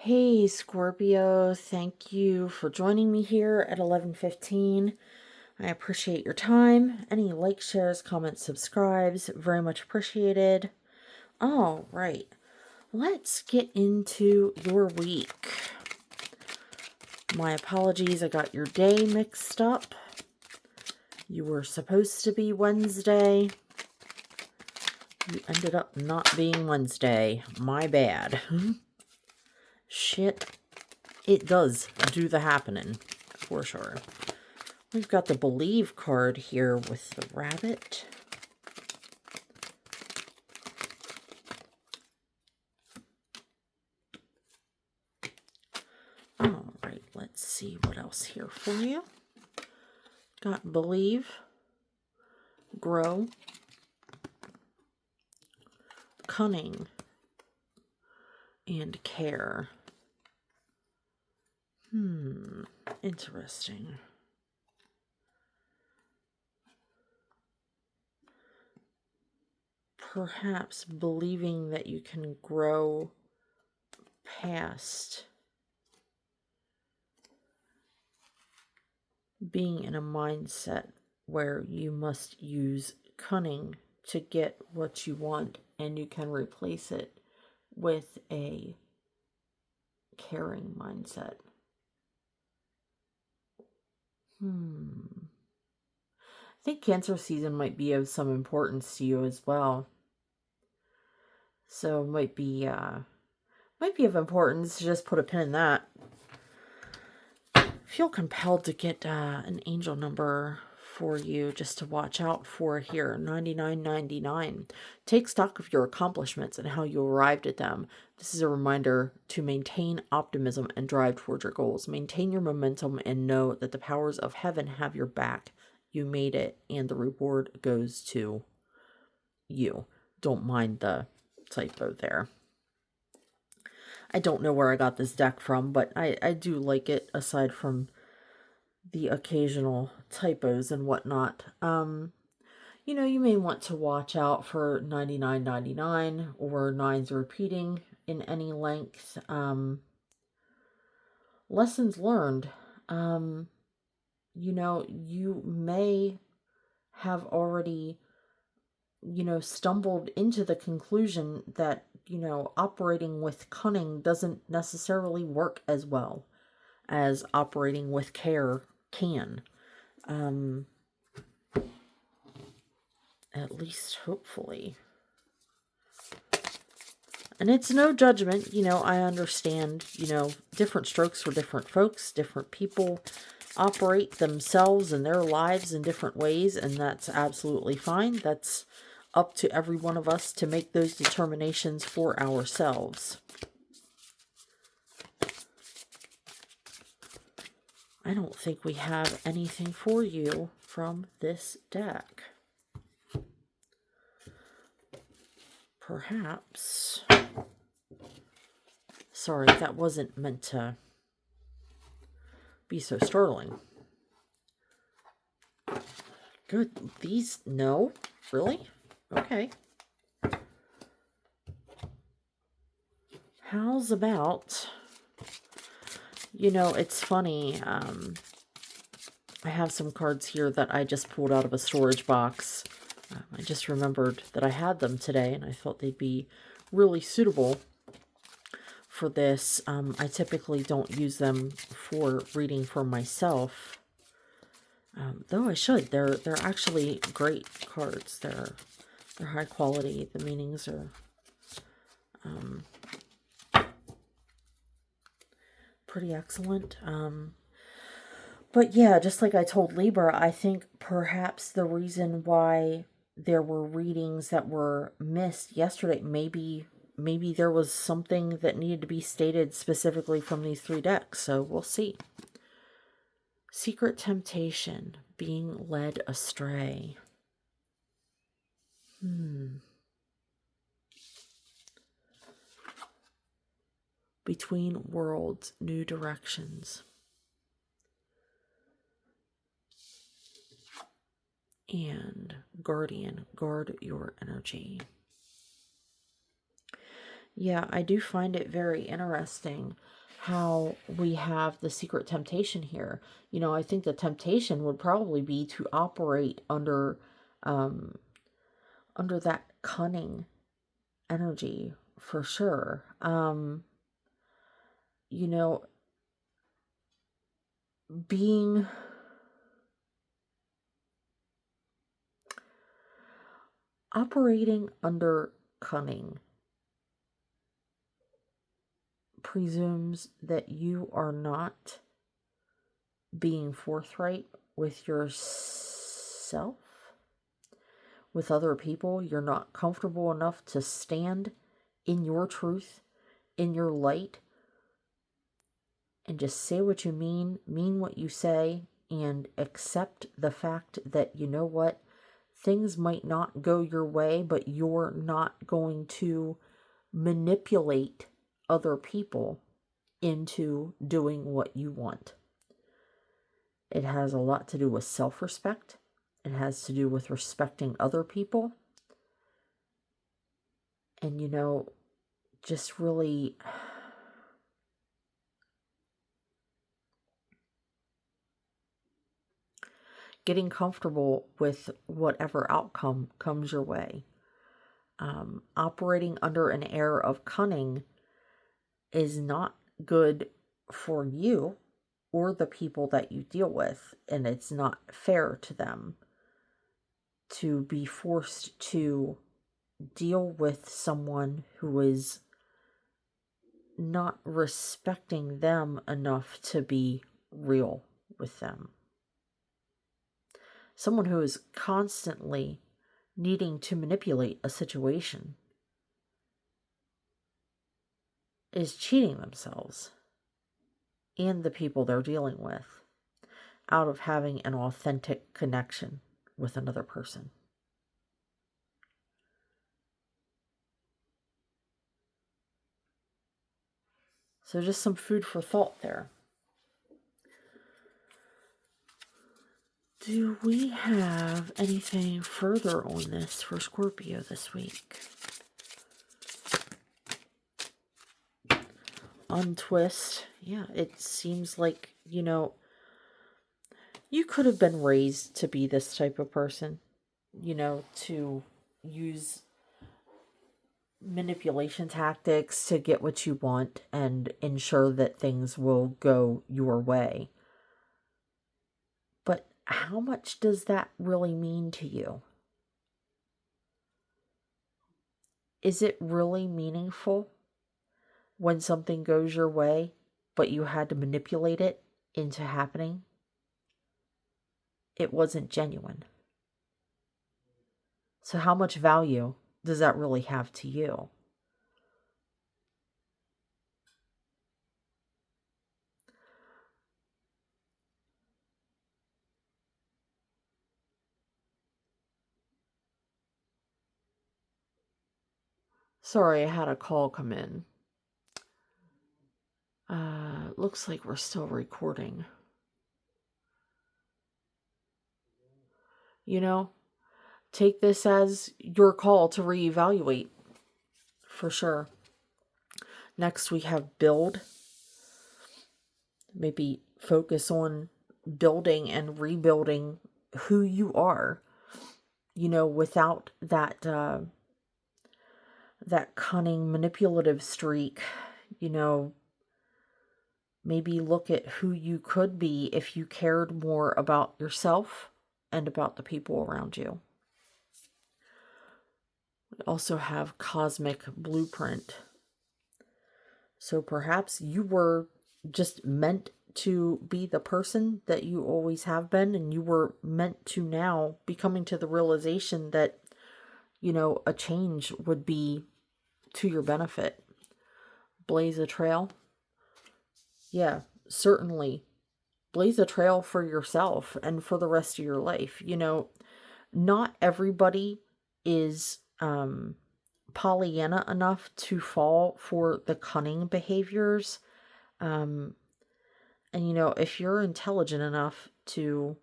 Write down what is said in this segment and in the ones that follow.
Hey Scorpio, thank you for joining me here at 11:15. I appreciate your time. Any likes, shares, comments, subscribes, very much appreciated. All right, let's get into your week. My apologies, I got your day mixed up. You were supposed to be Wednesday. You ended up not being Wednesday. My bad. Shit, it does do the happening, for sure. We've got the Believe card here with the rabbit. All right, let's see what else here for you. Got Believe, Grow, Cunning, and Care. Interesting. Perhaps believing that you can grow past being in a mindset where you must use cunning to get what you want, and you can replace it with a caring mindset. I think Cancer season might be of some importance to you as well. So might be of importance to just put a pin in that. Feel compelled to get an angel number for you just to watch out for here. 9999. Take stock of your accomplishments and how you arrived at them. This is a reminder to maintain optimism and drive towards your goals. Maintain your momentum and know that the powers of heaven have your back. You made it, and the reward goes to you. Don't mind the typo there. I don't know where I got this deck from, but I do like it, aside from the occasional typos and whatnot. You may want to watch out for 9999 or nines repeating in any length. Lessons learned. You may have already, stumbled into the conclusion that, operating with cunning doesn't necessarily work as well as operating with care can. At least hopefully. And it's no judgment, I understand, different strokes for different folks, different people operate themselves and their lives in different ways, and that's absolutely fine. That's up to every one of us to make those determinations for ourselves. I don't think we have anything for you from this deck. Perhaps. Sorry, that wasn't meant to be so startling. Good. These, no? Really? Okay. How's about, it's funny, I have some cards here that I just pulled out of a storage box. I just remembered that I had them today, and I thought they'd be really suitable for this. I typically don't use them for reading for myself, though I should. They're actually great cards. They're high quality. The meanings are pretty excellent. But yeah, just like I told Libra, I think perhaps the reason why there were readings that were missed yesterday, maybe there was something that needed to be stated specifically from these three decks. So we'll see. Secret temptation, being led astray. Between worlds, new directions. And guardian, guard your energy. Yeah, I do find it very interesting how we have the secret temptation here. I think the temptation would probably be to operate um under that cunning energy for sure. You know, being operating under cunning presumes that you are not being forthright with yourself, with other people. You're not comfortable enough to stand in your truth, in your light, and just say what you mean what you say, and accept the fact that, you know what, things might not go your way, but you're not going to manipulate other people into doing what you want. It has a lot to do with self-respect. It has to do with respecting other people. And, just really getting comfortable with whatever outcome comes your way. Operating under an air of cunning is not good for you or the people that you deal with, and it's not fair to them to be forced to deal with someone who is not respecting them enough to be real with them. Someone who is constantly needing to manipulate a situation is cheating themselves and the people they're dealing with out of having an authentic connection with another person. So just some food for thought there. Do we have anything further on this for Scorpio this week? Untwist. Yeah, it seems like, you could have been raised to be this type of person, to use manipulation tactics to get what you want and ensure that things will go your way. But how much does that really mean to you? Is it really meaningful when something goes your way, but you had to manipulate it into happening? It wasn't genuine. So how much value does that really have to you? Sorry, I had a call come in. Looks like we're still recording. Take this as your call to reevaluate, for sure. Next, we have build. Maybe focus on building and rebuilding who you are, without that cunning, manipulative streak. Maybe look at who you could be if you cared more about yourself and about the people around you. We also have cosmic blueprint. So perhaps you were just meant to be the person that you always have been, and you were meant to now be coming to the realization that, a change would be to your benefit. Blaze a trail. Yeah, certainly. Blaze a trail for yourself and for the rest of your life. Not everybody is Pollyanna enough to fall for the cunning behaviors. And, if you're intelligent enough to,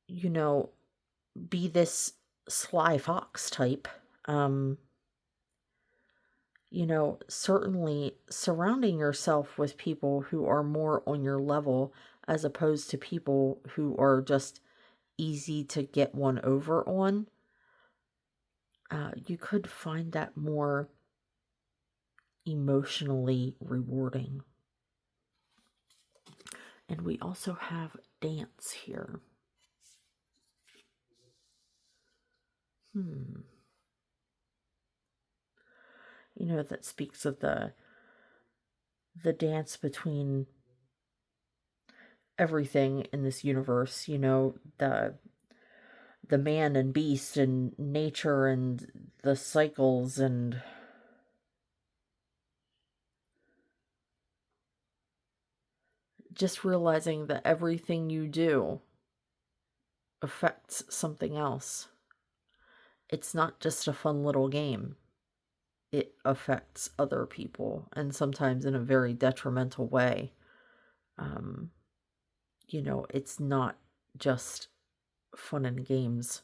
be this sly fox type, certainly surrounding yourself with people who are more on your level as opposed to people who are just easy to get one over on, you could find that more emotionally rewarding. And we also have dance here. That speaks of the dance between everything in this universe, the man and beast and nature and the cycles, and just realizing that everything you do affects something else. It's not just a fun little game. It affects other people, and sometimes in a very detrimental way. It's not just fun and games.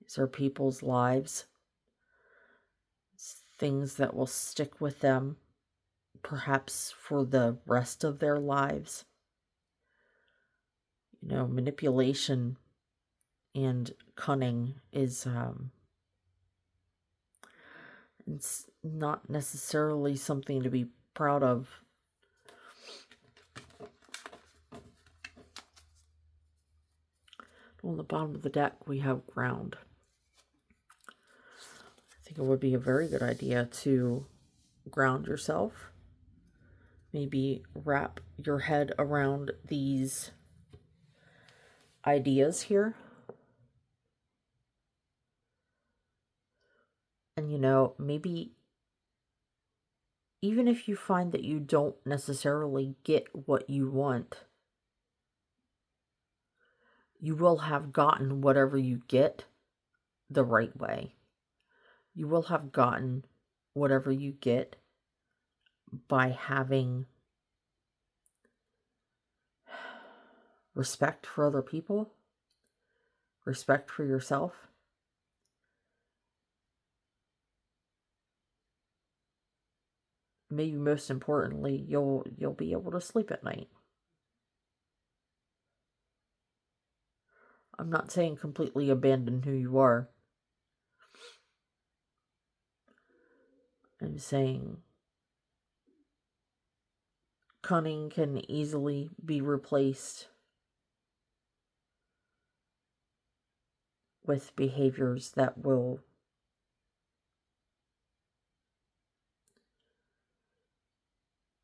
These are people's lives. It's things that will stick with them, perhaps for the rest of their lives. Manipulation and cunning is it's not necessarily something to be proud of. On the bottom of the deck, we have ground. I think it would be a very good idea to ground yourself. Maybe wrap your head around these ideas here. And, maybe even if you find that you don't necessarily get what you want, you will have gotten whatever you get the right way. You will have gotten whatever you get by having respect for other people, respect for yourself. Maybe most importantly, you'll be able to sleep at night. I'm not saying completely abandon who you are. I'm saying cunning can easily be replaced with behaviors that will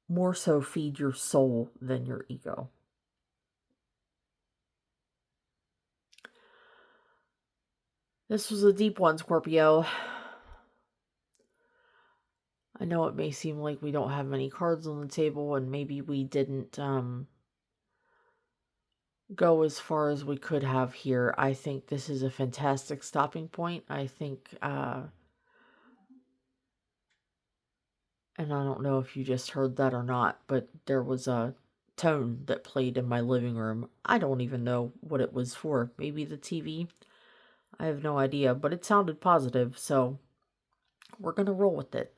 more so feed your soul than your ego. This was a deep one, Scorpio. I know it may seem like we don't have many cards on the table, and maybe we didn't go as far as we could have here. I think this is a fantastic stopping point. I think, and I don't know if you just heard that or not, but there was a tone that played in my living room. I don't even know what it was for. Maybe the TV? I have no idea, but it sounded positive, so we're going to roll with it.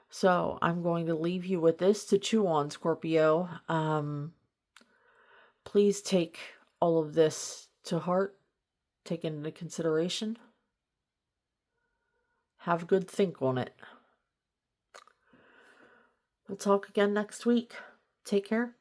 So I'm going to leave you with this to chew on, Scorpio. Please take all of this to heart, take it into consideration. Have a good think on it. We'll talk again next week. Take care.